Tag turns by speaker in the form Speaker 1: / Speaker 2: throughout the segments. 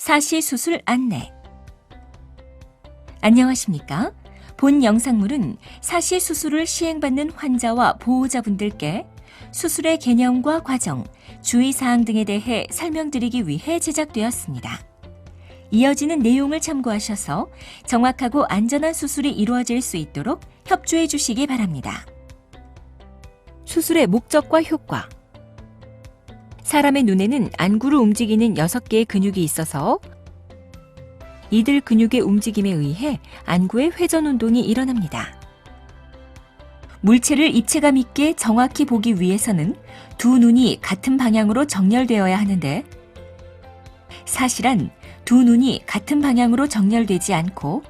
Speaker 1: 사시 수술 안내. 안녕하십니까? 본 영상물은 사시 수술을 시행받는 환자와 보호자분들께 수술의 개념과 과정, 주의사항 등에 대해 설명드리기 위해 제작되었습니다. 이어지는 내용을 참고하셔서 정확하고 안전한 수술이 이루어질 수 있도록 협조해 주시기 바랍니다. 수술의 목적과 효과. 사람의 눈에는 안구를 움직이는 6개의 근육이 있어서 이들 근육의 움직임에 의해 안구의 회전 운동이 일어납니다. 물체를 입체감 있게 정확히 보기 위해서는 두 눈이 같은 방향으로 정렬되어야 하는데, 사실은 두 눈이 같은 방향으로 정렬되지 않고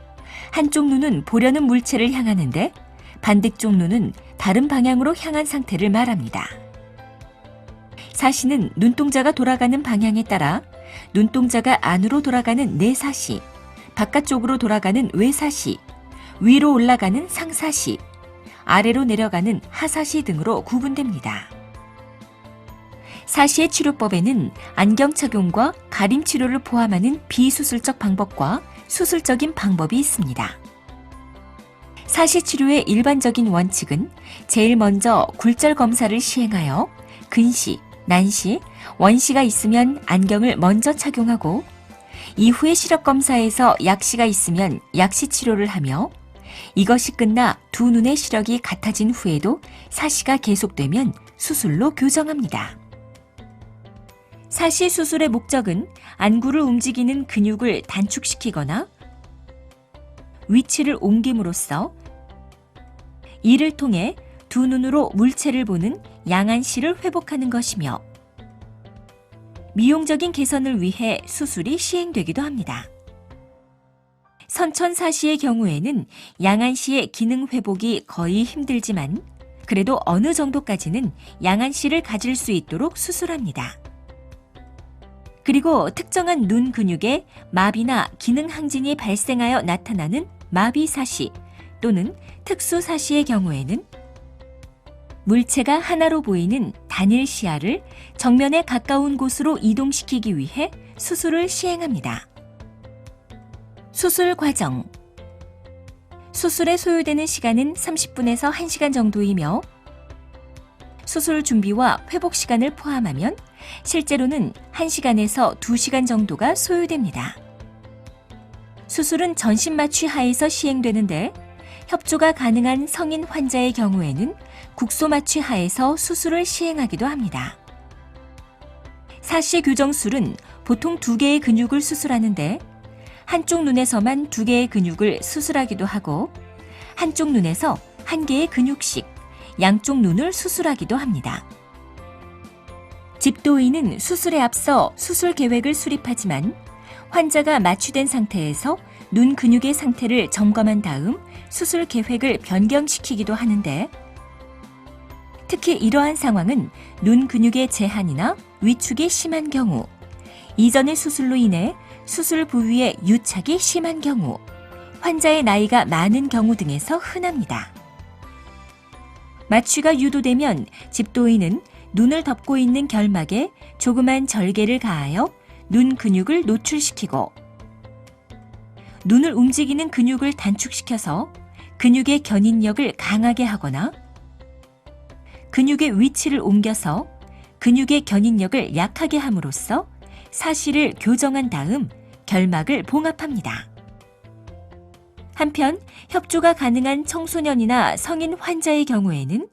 Speaker 1: 한쪽 눈은 보려는 물체를 향하는데 반대쪽 눈은 다른 방향으로 향한 상태를 말합니다. 사시는 눈동자가 돌아가는 방향에 따라 눈동자가 안으로 돌아가는 내사시, 바깥쪽으로 돌아가는 외사시, 위로 올라가는 상사시, 아래로 내려가는 하사시 등으로 구분됩니다. 사시의 치료법에는 안경 착용과 가림 치료를 포함하는 비수술적 방법과 수술적인 방법이 있습니다. 사시 치료의 일반적인 원칙은 제일 먼저 굴절 검사를 시행하여 근시, 난시, 원시가 있으면 안경을 먼저 착용하고, 이후에 시력 검사에서 약시가 있으면 약시 치료를 하며, 이것이 끝나 두 눈의 시력이 같아진 후에도 사시가 계속되면 수술로 교정합니다. 사시 수술의 목적은 안구를 움직이는 근육을 단축시키거나 위치를 옮김으로써 이를 통해 두 눈으로 물체를 보는 양안시를 회복하는 것이며, 미용적인 개선을 위해 수술이 시행되기도 합니다. 선천사시의 경우에는 양안시의 기능 회복이 거의 힘들지만 그래도 어느 정도까지는 양안시를 가질 수 있도록 수술합니다. 그리고 특정한 눈 근육에 마비나 기능 항진이 발생하여 나타나는 마비사시 또는 특수사시의 경우에는 물체가 하나로 보이는 단일 시야를 정면에 가까운 곳으로 이동시키기 위해 수술을 시행합니다. 수술 과정. 수술에 소요되는 시간은 30분에서 1시간 정도이며, 수술 준비와 회복 시간을 포함하면 실제로는 1시간에서 2시간 정도가 소요됩니다. 수술은 전신 마취 하에서 시행되는데, 협조가 가능한 성인 환자의 경우에는 국소 마취 하에서 수술을 시행하기도 합니다. 사시 교정술은 보통 2개의 근육을 수술하는데, 한쪽 눈에서만 2개의 근육을 수술하기도 하고, 한쪽 눈에서 1개의 근육씩 양쪽 눈을 수술하기도 합니다. 집도의는 수술에 앞서 수술 계획을 수립하지만 환자가 마취된 상태에서 눈 근육의 상태를 점검한 다음 수술 계획을 변경시키기도 하는데, 특히 이러한 상황은 눈 근육의 제한이나 위축이 심한 경우, 이전의 수술로 인해 수술 부위의 유착이 심한 경우, 환자의 나이가 많은 경우 등에서 흔합니다. 마취가 유도되면 집도의는 눈을 덮고 있는 결막에 조그만 절개를 가하여 눈 근육을 노출시키고, 눈을 움직이는 근육을 단축시켜서 근육의 견인력을 강하게 하거나 근육의 위치를 옮겨서 근육의 견인력을 약하게 함으로써 사시를 교정한 다음 결막을 봉합합니다. 한편 협조가 가능한 청소년이나 성인 환자의 경우에는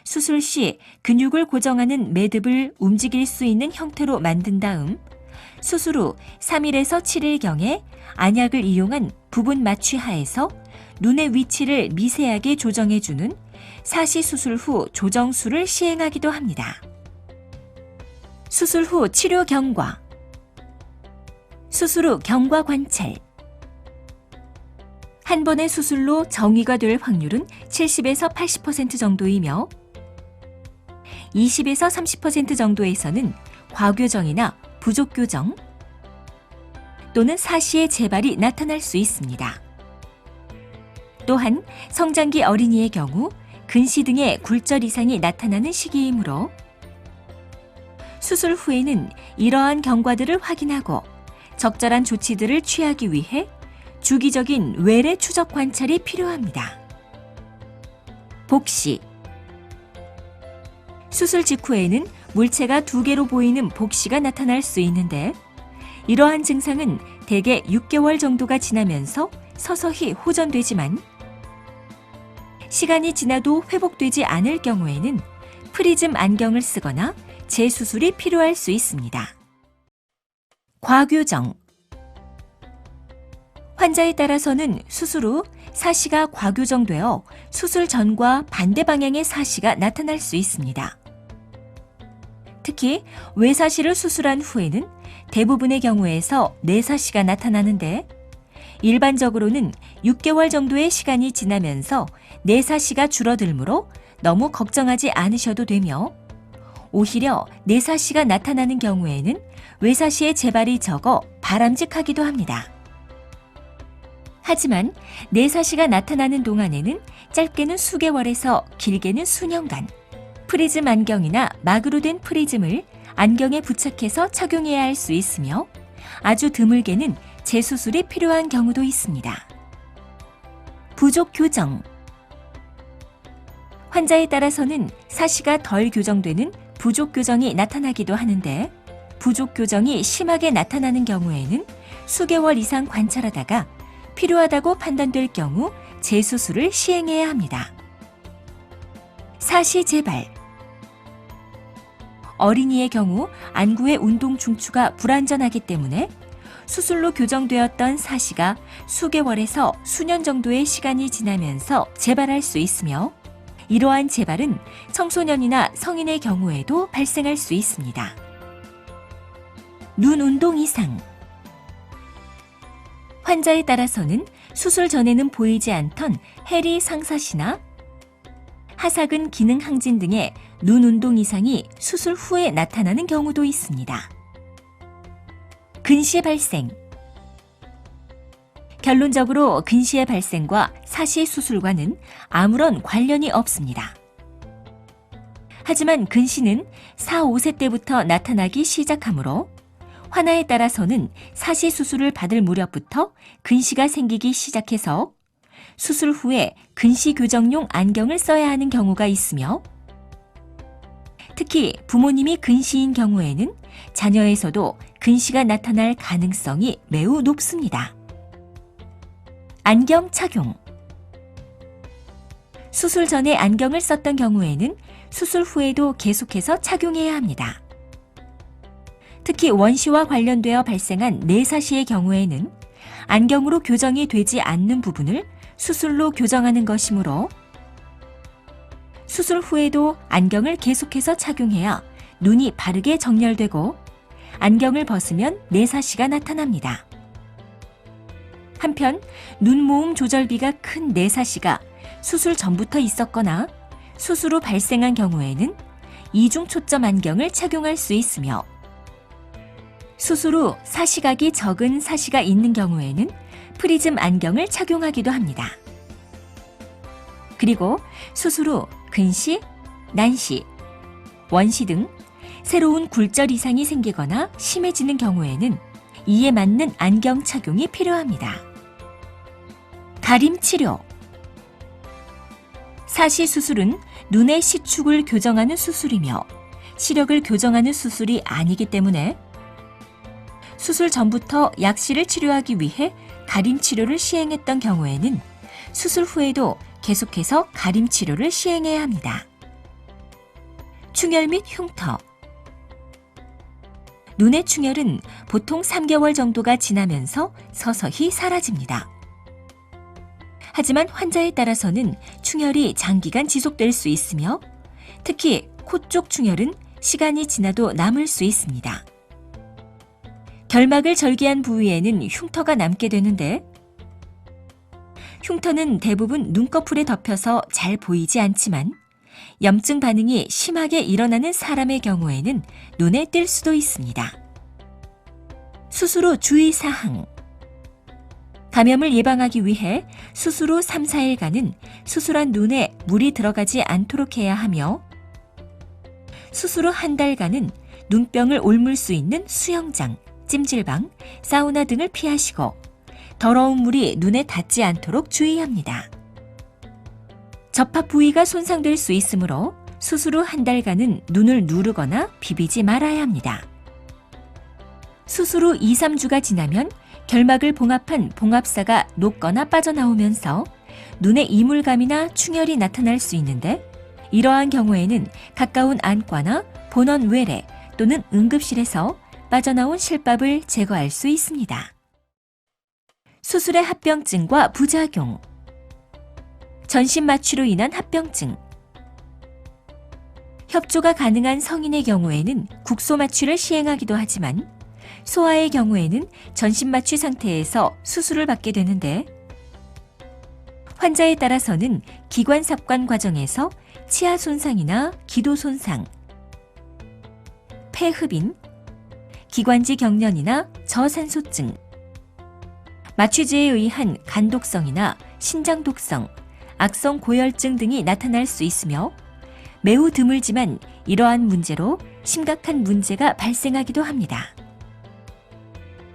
Speaker 1: 수술 시 근육을 고정하는 매듭을 움직일 수 있는 형태로 만든 다음 수술 후 3일에서 7일경에 안약을 이용한 부분 마취 하에서 눈의 위치를 미세하게 조정해주는 사시 수술 후 조정술을 시행하기도 합니다. 수술 후 치료 경과. 수술 후 경과 관찰. 한 번의 수술로 정위가 될 확률은 70에서 80% 정도이며, 20에서 30% 정도에서는 과교정이나 부족교정 또는 사시의 재발이 나타날 수 있습니다. 또한 성장기 어린이의 경우 근시 등의 굴절 이상이 나타나는 시기이므로 수술 후에는 이러한 경과들을 확인하고 적절한 조치들을 취하기 위해 주기적인 외래 추적 관찰이 필요합니다. 복시. 수술 직후에는 물체가 2개로 보이는 복시가 나타날 수 있는데 이러한 증상은 대개 6개월 정도가 지나면서 서서히 호전되지만 시간이 지나도 회복되지 않을 경우에는 프리즘 안경을 쓰거나 재수술이 필요할 수 있습니다. 과교정. 환자에 따라서는 수술 후 사시가 과교정되어 수술 전과 반대 방향의 사시가 나타날 수 있습니다. 특히 외사시를 수술한 후에는 대부분의 경우에서 내사시가 나타나는데 일반적으로는 6개월 정도의 시간이 지나면서 내사시가 줄어들므로 너무 걱정하지 않으셔도 되며 오히려 내사시가 나타나는 경우에는 외사시의 재발이 적어 바람직하기도 합니다. 하지만 내사시가 나타나는 동안에는 짧게는 수개월에서 길게는 수년간 프리즘 안경이나 막으로 된 프리즘을 안경에 부착해서 착용해야 할 수 있으며 아주 드물게는 재수술이 필요한 경우도 있습니다. 부족 교정. 환자에 따라서는 사시가 덜 교정되는 부족 교정이 나타나기도 하는데 부족 교정이 심하게 나타나는 경우에는 수개월 이상 관찰하다가 필요하다고 판단될 경우 재수술을 시행해야 합니다. 사시 재발. 어린이의 경우 안구의 운동 중추가 불완전하기 때문에 수술로 교정되었던 사시가 수개월에서 수년 정도의 시간이 지나면서 재발할 수 있으며 이러한 재발은 청소년이나 성인의 경우에도 발생할 수 있습니다. 눈 운동 이상. 환자에 따라서는 수술 전에는 보이지 않던 해리 상사시나 하사근 기능 항진 등의 눈 운동 이상이 수술 후에 나타나는 경우도 있습니다. 근시의 발생. 결론적으로 근시의 발생과 사시 수술과는 아무런 관련이 없습니다. 하지만 근시는 4, 5세 때부터 나타나기 시작하므로 환아에 따라서는 사시 수술을 받을 무렵부터 근시가 생기기 시작해서 수술 후에 근시 교정용 안경을 써야 하는 경우가 있으며 특히 부모님이 근시인 경우에는 자녀에서도 근시가 나타날 가능성이 매우 높습니다. 안경 착용. 수술 전에 안경을 썼던 경우에는 수술 후에도 계속해서 착용해야 합니다. 특히 원시와 관련되어 발생한 내사시의 경우에는 안경으로 교정이 되지 않는 부분을 수술로 교정하는 것이므로 수술 후에도 안경을 계속해서 착용해야 눈이 바르게 정렬되고 안경을 벗으면 내사시가 나타납니다. 한편 눈 모음 조절비가 큰 내사시가 수술 전부터 있었거나 수술 후 발생한 경우에는 이중 초점 안경을 착용할 수 있으며 수술 후 사시각이 적은 사시가 있는 경우에는 프리즘 안경을 착용하기도 합니다. 그리고 수술 후 근시, 난시, 원시 등 새로운 굴절 이상이 생기거나 심해지는 경우에는 이에 맞는 안경 착용이 필요합니다. 가림 치료. 사시 수술은 눈의 시축을 교정하는 수술이며 시력을 교정하는 수술이 아니기 때문에 수술 전부터 약시를 치료하기 위해 가림 치료를 시행했던 경우에는 수술 후에도 계속해서 가림 치료를 시행해야 합니다. 충혈 및 흉터. 눈의 충혈은 보통 3개월 정도가 지나면서 서서히 사라집니다. 하지만 환자에 따라서는 충혈이 장기간 지속될 수 있으며 특히 코 쪽 충혈은 시간이 지나도 남을 수 있습니다. 결막을 절개한 부위에는 흉터가 남게 되는데 흉터는 대부분 눈꺼풀에 덮여서 잘 보이지 않지만 염증 반응이 심하게 일어나는 사람의 경우에는 눈에 띌 수도 있습니다. 수술 후 주의사항. 감염을 예방하기 위해 수술 후 3, 4일간은 수술한 눈에 물이 들어가지 않도록 해야 하며 수술 후 한 달간은 눈병을 옮을 수 있는 수영장, 찜질방, 사우나 등을 피하시고 더러운 물이 눈에 닿지 않도록 주의합니다. 접합 부위가 손상될 수 있으므로 수술 후 한 달간은 눈을 누르거나 비비지 말아야 합니다. 수술 후 2, 3주가 지나면 결막을 봉합한 봉합사가 녹거나 빠져나오면서 눈에 이물감이나 충혈이 나타날 수 있는데, 이러한 경우에는 가까운 안과나 본원 외래 또는 응급실에서 빠져나온 실밥을 제거할 수 있습니다. 수술의 합병증과 부작용. 전신 마취로 인한 합병증. 협조가 가능한 성인의 경우에는 국소 마취를 시행하기도 하지만 소아의 경우에는 전신 마취 상태에서 수술을 받게 되는데, 환자에 따라서는 기관 삽관 과정에서 치아 손상이나 기도 손상, 폐흡인, 기관지 경련이나 저산소증, 마취제에 의한 간독성이나 신장독성, 악성 고열증 등이 나타날 수 있으며, 매우 드물지만 이러한 문제로 심각한 문제가 발생하기도 합니다.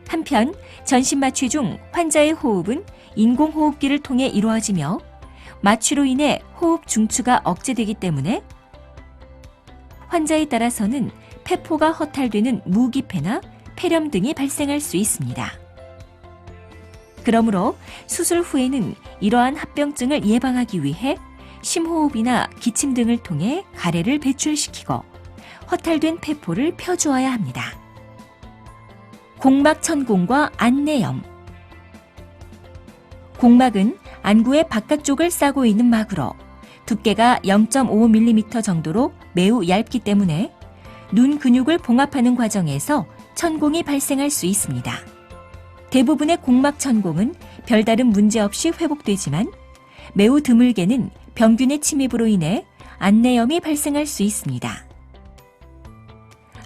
Speaker 1: 한편 전신 마취 중 환자의 호흡은 인공호흡기를 통해 이루어지며 마취로 인해 호흡 중추가 억제되기 때문에 환자에 따라서는 폐포가 허탈되는 무기폐나 폐렴 등이 발생할 수 있습니다. 그러므로 수술 후에는 이러한 합병증을 예방하기 위해 심호흡이나 기침 등을 통해 가래를 배출시키고 허탈된 폐포를 펴주어야 합니다. 공막천공과 안내염. 공막은 안구의 바깥쪽을 싸고 있는 막으로 두께가 0.5mm 정도로 매우 얇기 때문에 눈 근육을 봉합하는 과정에서 천공이 발생할 수 있습니다. 대부분의 공막천공은 별다른 문제 없이 회복되지만 매우 드물게는 병균의 침입으로 인해 안내염이 발생할 수 있습니다.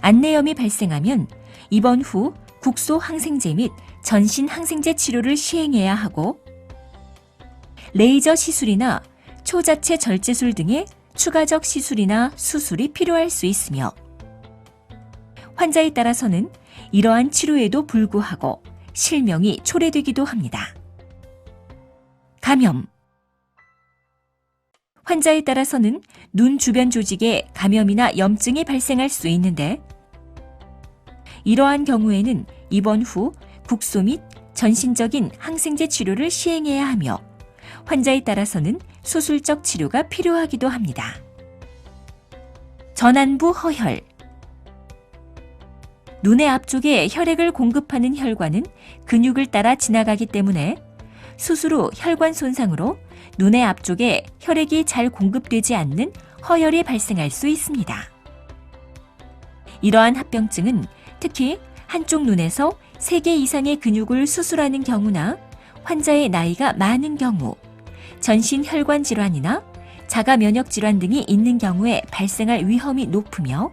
Speaker 1: 안내염이 발생하면 입원 후 국소 항생제 및 전신 항생제 치료를 시행해야 하고, 레이저 시술이나 초자체 절제술 등의 추가적 시술이나 수술이 필요할 수 있으며, 환자에 따라서는 이러한 치료에도 불구하고 실명이 초래되기도 합니다. 감염. 환자에 따라서는 눈 주변 조직에 감염이나 염증이 발생할 수 있는데, 이러한 경우에는 입원 후 국소 및 전신적인 항생제 치료를 시행해야 하며, 환자에 따라서는 수술적 치료가 필요하기도 합니다. 전안부 허혈. 눈의 앞쪽에 혈액을 공급하는 혈관은 근육을 따라 지나가기 때문에 수술 후 혈관 손상으로 눈의 앞쪽에 혈액이 잘 공급되지 않는 허혈이 발생할 수 있습니다. 이러한 합병증은 특히 한쪽 눈에서 3개 이상의 근육을 수술하는 경우나 환자의 나이가 많은 경우, 전신 혈관 질환이나 자가 면역 질환 등이 있는 경우에 발생할 위험이 높으며,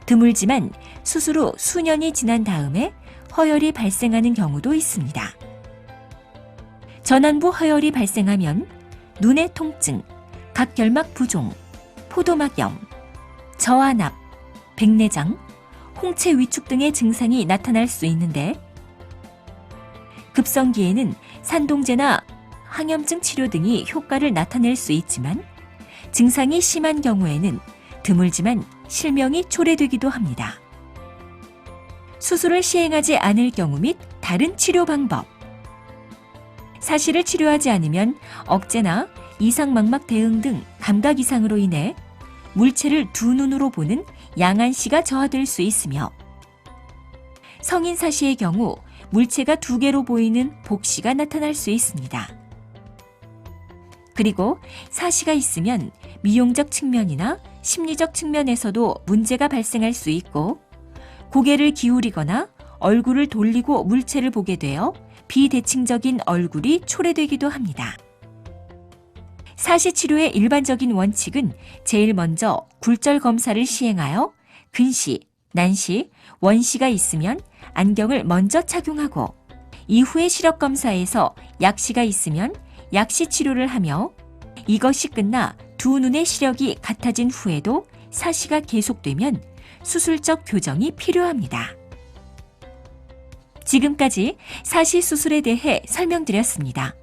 Speaker 1: 드물지만 수술 후 수년이 지난 다음에 허혈이 발생하는 경우도 있습니다. 전안부 허혈이 발생하면 눈의 통증, 각결막 부종, 포도막염, 저안압, 백내장, 홍채 위축 등의 증상이 나타날 수 있는데, 급성기에는 산동제나 항염증 치료 등이 효과를 나타낼 수 있지만, 증상이 심한 경우에는 드물지만 실명이 초래되기도 합니다. 수술을 시행하지 않을 경우 및 다른 치료 방법. 사실을 치료하지 않으면 억제나 이상망막 대응 등 감각 이상으로 인해 물체를 두 눈으로 보는 양안시가 저하될 수 있으며, 성인 사시의 경우 물체가 2개로 보이는 복시가 나타날 수 있습니다. 그리고 사시가 있으면 미용적 측면이나 심리적 측면에서도 문제가 발생할 수 있고, 고개를 기울이거나 얼굴을 돌리고 물체를 보게 되어 비대칭적인 얼굴이 초래되기도 합니다. 사시 치료의 일반적인 원칙은 제일 먼저 굴절 검사를 시행하여 근시, 난시, 원시가 있으면 안경을 먼저 착용하고, 이후에 시력 검사에서 약시가 있으면 약시 치료를 하며, 이것이 끝나 두 눈의 시력이 같아진 후에도 사시가 계속되면 수술적 교정이 필요합니다. 지금까지 사시 수술에 대해 설명드렸습니다.